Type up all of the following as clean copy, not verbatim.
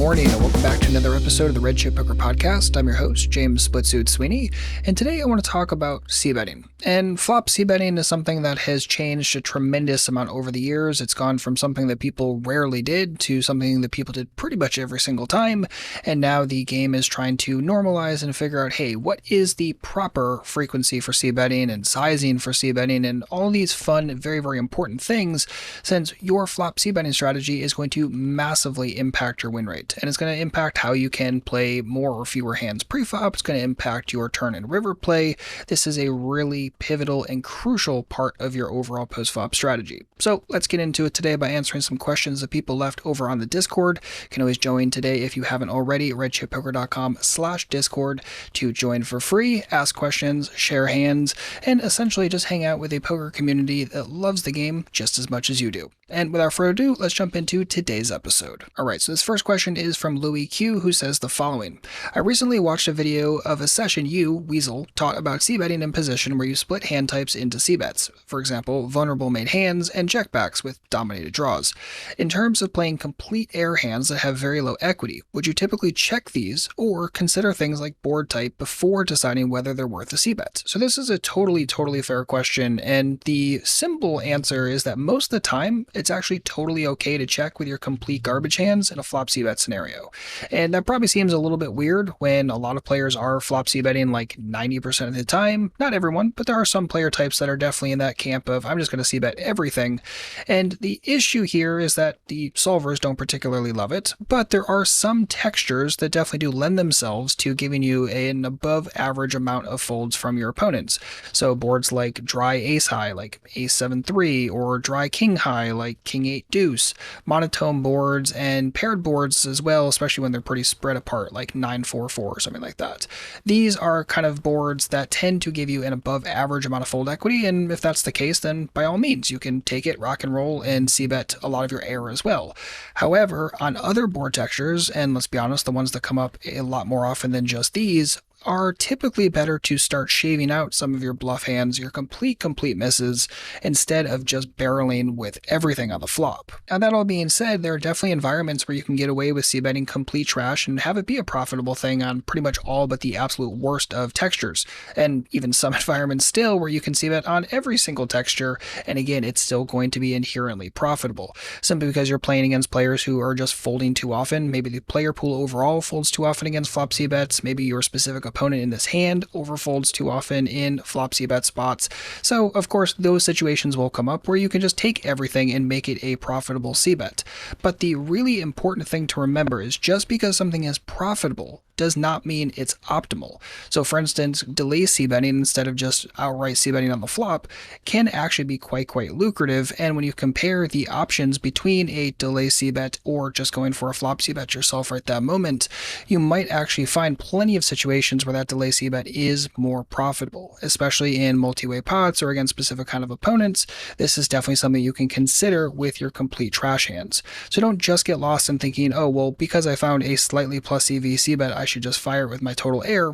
morning, and welcome back to another episode of the Red Chip Poker Podcast. I'm your host, James Splitsuit Sweeney, and today I want to talk about c-betting. And flop c-betting is something that has changed a tremendous amount over the years. It's gone from something that people rarely did to something that people did pretty much every single time, and now the game is trying to normalize and figure out, hey, what is the proper frequency for c-betting and sizing for c-betting and all these fun, very, very important things, since your flop c-betting strategy is going to massively impact your win rate, and it's going to impact how you can play more or fewer hands pre-flop. It's going to impact your turn and river play. This is a really pivotal and crucial part of your overall post-flop strategy. So let's get into it today by answering some questions that people left over on the Discord. You can always join today if you haven't already, redchippoker.com/discord to join for free, ask questions, share hands, and essentially just hang out with a poker community that loves the game just as much as you do. And without further ado, let's jump into today's episode. Alright, so this first question is from Louis Q, who says the following. I recently watched a video of a session you, Weasel, taught about c-betting in position where you split hand types into c-bets. For example, vulnerable made hands and checkbacks with dominated draws. In terms of playing complete air hands that have very low equity, would you typically check these or consider things like board type before deciding whether they're worth a c-bet? So this is a totally fair question, and the simple answer is that most of the time, it's actually totally okay to check with your complete garbage hands in a flop c-bet scenario. And that probably seems a little bit weird when a lot of players are flop c-betting like 90% of the time. Not everyone, but there are some player types that are definitely in that camp of I'm just going to c-bet everything. And the issue here is that the solvers don't particularly love it, but there are some textures that definitely do lend themselves to giving you an above average amount of folds from your opponents. So boards like dry ace high, like ace 7-3, or dry king high, like king 8 deuce, monotone boards, and paired boards as well, especially when they're pretty spread apart, like 9-4-4 or something like that. These are kind of boards that tend to give you an above average amount of fold equity, and if that's the case, then by all means, you can take it, rock and roll, and c-bet a lot of your air as well. However, on other board textures, and let's be honest, the ones that come up a lot more often than just these, are typically better to start shaving out some of your bluff hands, your complete misses, instead of just barreling with everything on the flop. Now that all being said, there are definitely environments where you can get away with c-betting complete trash and have it be a profitable thing on pretty much all but the absolute worst of textures, and even some environments still where you can c-bet on every single texture, and again, it's still going to be inherently profitable, simply because you're playing against players who are just folding too often. Maybe the player pool overall folds too often against flop c-bets, maybe your specific opponent in this hand overfolds too often in flop c-bet spots. So of course those situations will come up where you can just take everything and make it a profitable c-bet. But the really important thing to remember is just because something is profitable does not mean it's optimal. So for instance, delay c-betting instead of just outright c-betting on the flop can actually be quite lucrative, and when you compare the options between a delay c-bet or just going for a flop c-bet yourself right that moment, you might actually find plenty of situations where that delay c-bet is more profitable, especially in multi-way pots or against specific kind of opponents. This is definitely something you can consider with your complete trash hands. So don't just get lost in thinking, oh well, because I found a slightly plus EV c-bet, I should just fire it with my total air.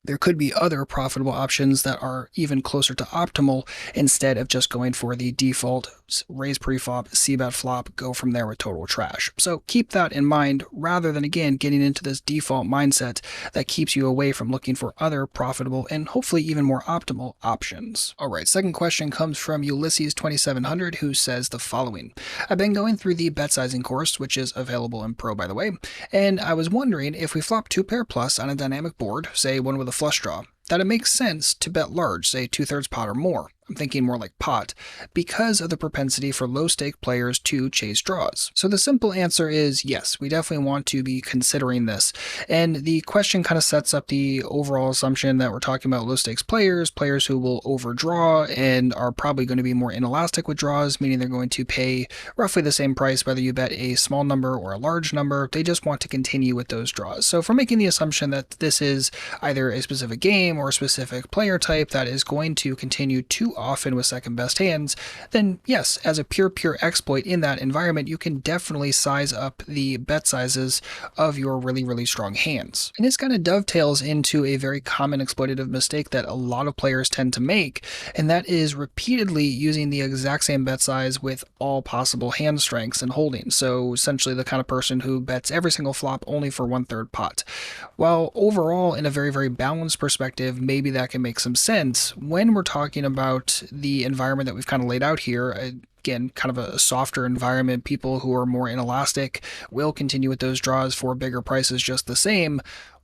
There could be other profitable options that are even closer to optimal instead of just going for the default raise pre-flop, c-bet flop, go from there with total trash. So keep that in mind rather than again getting into this default mindset that keeps you away from looking for other profitable and hopefully even more optimal options. Alright, second question comes from Ulysses2700, who says the following. I've been going through the bet sizing course, which is available in Pro by the way, and I was wondering if we flop 2 pair plus on a dynamic board, say one with a flush draw, that it makes sense to bet large, say 2/3 pot or more. I'm thinking more like pot, because of the propensity for low-stake players to chase draws. So the simple answer is yes, we definitely want to be considering this. And the question kind of sets up the overall assumption that we're talking about low-stakes players, players who will overdraw and are probably going to be more inelastic with draws, meaning they're going to pay roughly the same price whether you bet a small number or a large number. They just want to continue with those draws. So if we're making the assumption that this is either a specific game or a specific player type that is going to continue to often with second best hands, then yes, as a pure exploit in that environment, you can definitely size up the bet sizes of your really strong hands. And this kind of dovetails into a very common exploitative mistake that a lot of players tend to make, and that is repeatedly using the exact same bet size with all possible hand strengths and holdings. So essentially the kind of person who bets every single flop only for 1/3 pot. While overall, in a very balanced perspective, maybe that can make some sense when we're talking about the environment that we've kind of laid out here. Again, kind of a softer environment, people who are more inelastic will continue with those draws for bigger prices just the same.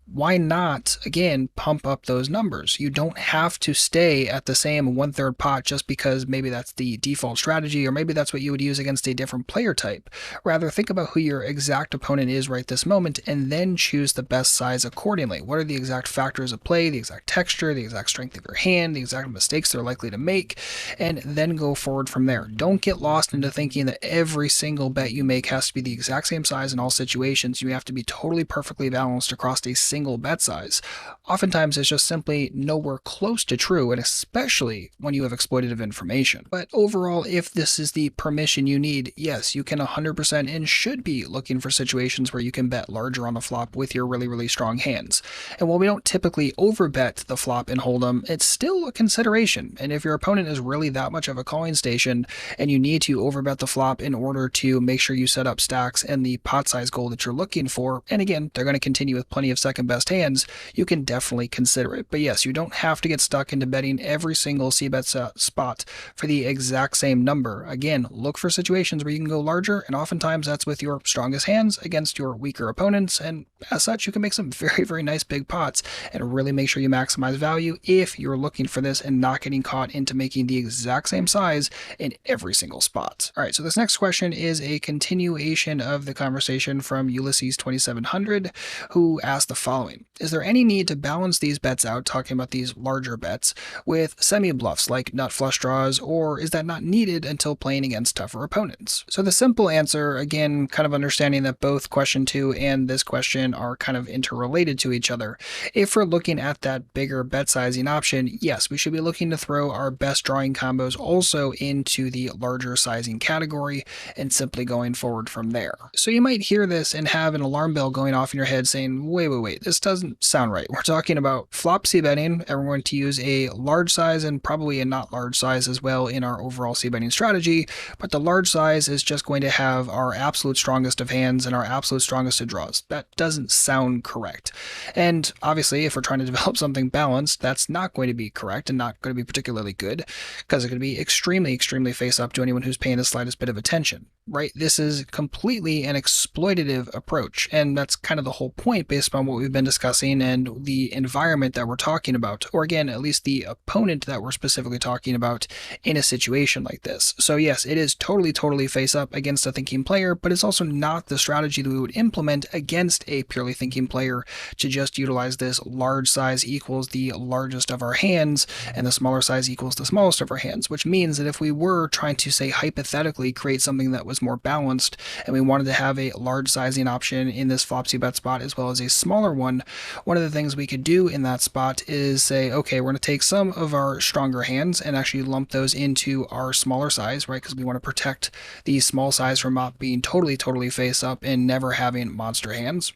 Why not, again, pump up those numbers? You don't have to stay at the same 1/3 pot just because maybe that's the default strategy, or maybe that's what you would use against a different player type. Rather, think about who your exact opponent is right this moment and then choose the best size accordingly. What are the exact factors of play, the exact texture, the exact strength of your hand, the exact mistakes they're likely to make, and then go forward from there. Don't get lost into thinking that every single bet you make has to be the exact same size in all situations. You have to be totally perfectly balanced across a single bet size. Oftentimes it's just simply nowhere close to true, and especially when you have exploitative information. But overall, if this is the permission you need, yes, you can 100% and should be looking for situations where you can bet larger on the flop with your really strong hands. And while we don't typically overbet the flop in Hold'em, it's still a consideration. And if your opponent is really that much of a calling station and you need to overbet the flop in order to make sure you set up stacks and the pot size goal that you're looking for, and again, they're going to continue with plenty of second best hands, you can definitely consider it. But yes, you don't have to get stuck into betting every single c-bet spot for the exact same number. Again, look for situations where you can go larger, and oftentimes that's with your strongest hands against your weaker opponents, and as such, you can make some very nice big pots and really make sure you maximize value if you're looking for this and not getting caught into making the exact same size in every single spot. All right, so this next question is a continuation of the conversation from Ulysses 2700, who asked the following: is there any need to balance these bets out, talking about these larger bets, with semi-bluffs like nut flush draws, or is that not needed until playing against tougher opponents? So the simple answer, again, kind of understanding that both question 2 and this question are kind of interrelated to each other. If we're looking at that bigger bet sizing option, yes, we should be looking to throw our best drawing combos also into the larger sizing category and simply going forward from there. So you might hear this and have an alarm bell going off in your head saying, wait, this doesn't sound right. We're talking about flop c-betting, and we're going to use a large size and probably a not large size as well in our overall c-betting strategy, but the large size is just going to have our absolute strongest of hands and our absolute strongest of draws. That doesn't sound correct. And obviously, if we're trying to develop something balanced, that's not going to be correct and not going to be particularly good, because it could be extremely face up to anyone who's paying the slightest bit of attention, right? This is completely an exploitative approach, and that's kind of the whole point based on what we've been discussing and the environment that we're talking about, or again, at least the opponent that we're specifically talking about in a situation like this. So yes, it is totally face up against a thinking player, but it's also not the strategy that we would implement against a purely thinking player, to just utilize this large size equals the largest of our hands and the smaller size equals the smallest of our hands, which means that if we were trying to, say, hypothetically create something that was more balanced and we wanted to have a large sizing option in this flop c-bet spot as well as a smaller one of the things we could do in that spot is say, okay, we're going to take some of our stronger hands and actually lump those into our smaller size, right? Because we want to protect the small size from not being totally face up and never having monster hands.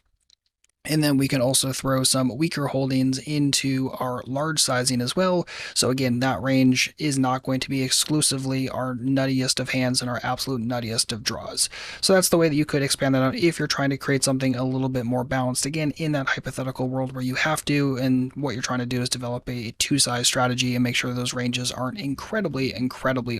And then we can also throw some weaker holdings into our large sizing as well. So again, that range is not going to be exclusively our nuttiest of hands and our absolute nuttiest of draws. So that's the way that you could expand that out if you're trying to create something a little bit more balanced, again, in that hypothetical world where you have to, and what you're trying to do is develop a two-size strategy and make sure those ranges aren't incredibly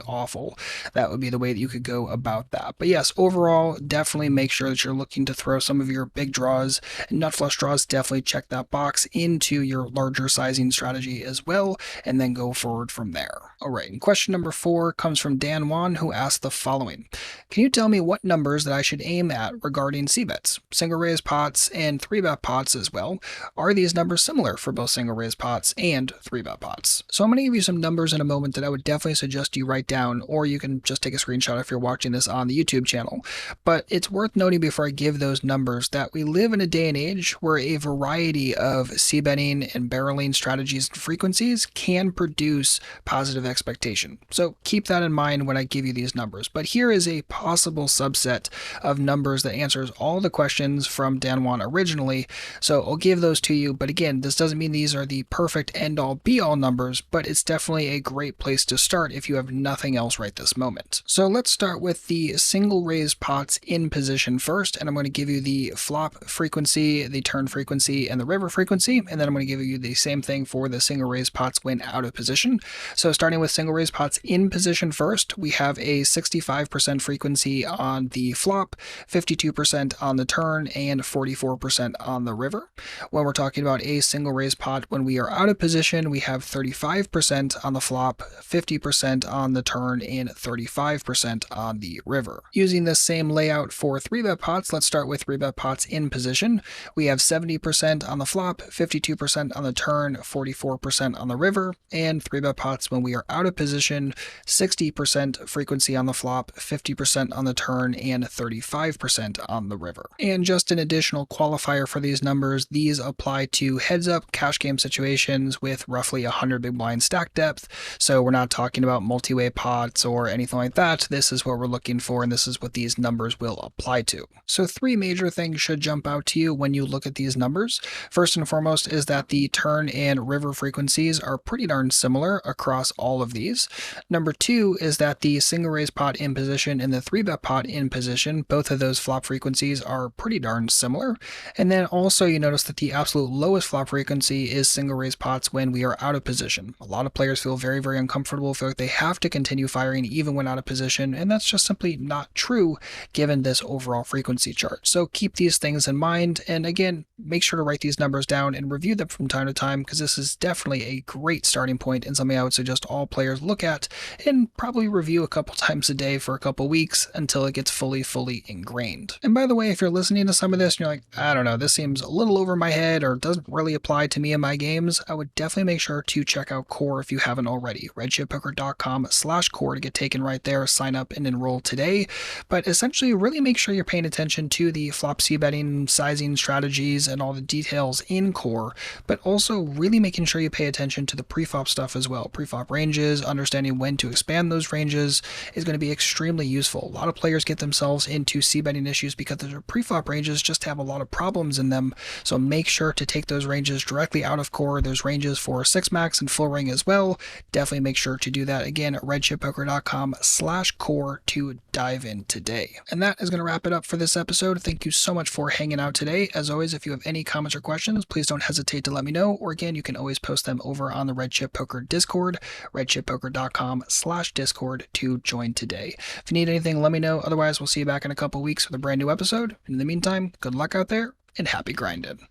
awful. That would be the way that you could go about that. But yes, overall, definitely make sure that you're looking to throw some of your big draws and nut flush draws. Definitely check that box into your larger sizing strategy as well, and then go forward from there. All right, and question number 4 comes from Dan Wan, who asked the following: can you tell me what numbers that I should aim at regarding c-bets, single raise pots, and 3-bet pots as well? Are these numbers similar for both single raise pots and 3-bet pots? So I'm going to give you some numbers in a moment that I would definitely suggest you write down, or you can just take a screenshot if you're watching this on the YouTube channel. But it's worth noting before I give those numbers that we live in a day and age edge where a variety of c-betting and barreling strategies and frequencies can produce positive expectation. So keep that in mind when I give you these numbers. But here is a possible subset of numbers that answers all the questions from Dan Juan originally. So I'll give those to you. But again, this doesn't mean these are the perfect end-all be-all numbers, but it's definitely a great place to start if you have nothing else right this moment. So let's start with the single raised pots in position first, and I'm going to give you the flop frequency, the turn frequency, and the river frequency, and then I'm going to give you the same thing for the single raised pots when out of position. So starting with single raised pots in position first, we have a 65% frequency on the flop, 52% on the turn, and 44% on the river. When we're talking about a single raised pot when we are out of position, we have 35% on the flop, 50% on the turn, and 35% on the river. Using the same layout for 3-bet pots, let's start with 3-bet pots in position. We have 70% on the flop, 52% on the turn, 44% on the river, and 3-bet pots when we are out of position, 60% frequency on the flop, 50% on the turn, and 35% on the river. And just an additional qualifier for these numbers, these apply to heads-up cash game situations with roughly 100 big blind stack depth, so we're not talking about multi-way pots or anything like that. This is what we're looking for, and this is what these numbers will apply to. So 3 major things should jump out to you when you look at these numbers. First and foremost is that the turn and river frequencies are pretty darn similar across all of these. Number 2 is that the single raise pot in position and the 3-bet pot in position, both of those flop frequencies are pretty darn similar. And then also you notice that the absolute lowest flop frequency is single raise pots when we are out of position. A lot of players feel very, very uncomfortable, feel like they have to continue firing even when out of position, and that's just simply not true given this overall frequency chart. So keep these things in mind, and again, make sure to write these numbers down and review them from time to time, because this is definitely a great starting point and something I would suggest all players look at and probably review a couple times a day for a couple weeks until it gets fully ingrained. And by the way, if you're listening to some of this and you're like, I don't know, this seems a little over my head or doesn't really apply to me in my games, I would definitely make sure to check out Core if you haven't already. redchippoker.com/core to get taken right there, sign up and enroll today. But essentially really make sure you're paying attention to the flop c-betting, sizing strategies, and all the details in Core, but also really making sure you pay attention to the preflop stuff as well. Preflop ranges, understanding when to expand those ranges is going to be extremely useful. A lot of players get themselves into c-betting issues because their preflop ranges just have a lot of problems in them, so make sure to take those ranges directly out of Core. There's ranges for 6-max and full ring as well. Definitely make sure to do that again at redchippoker.com/core to dive in today. And that is going to wrap it up for this episode. Thank you so much for hanging out today. As always, if you have any comments or questions, please don't hesitate to let me know, or again, you can always post them over on the Red Chip Poker Discord, redchippoker.com/discord to join today. If you need anything, let me know. Otherwise, we'll see you back in a couple weeks with a brand new episode. In the meantime, good luck out there and happy grinding.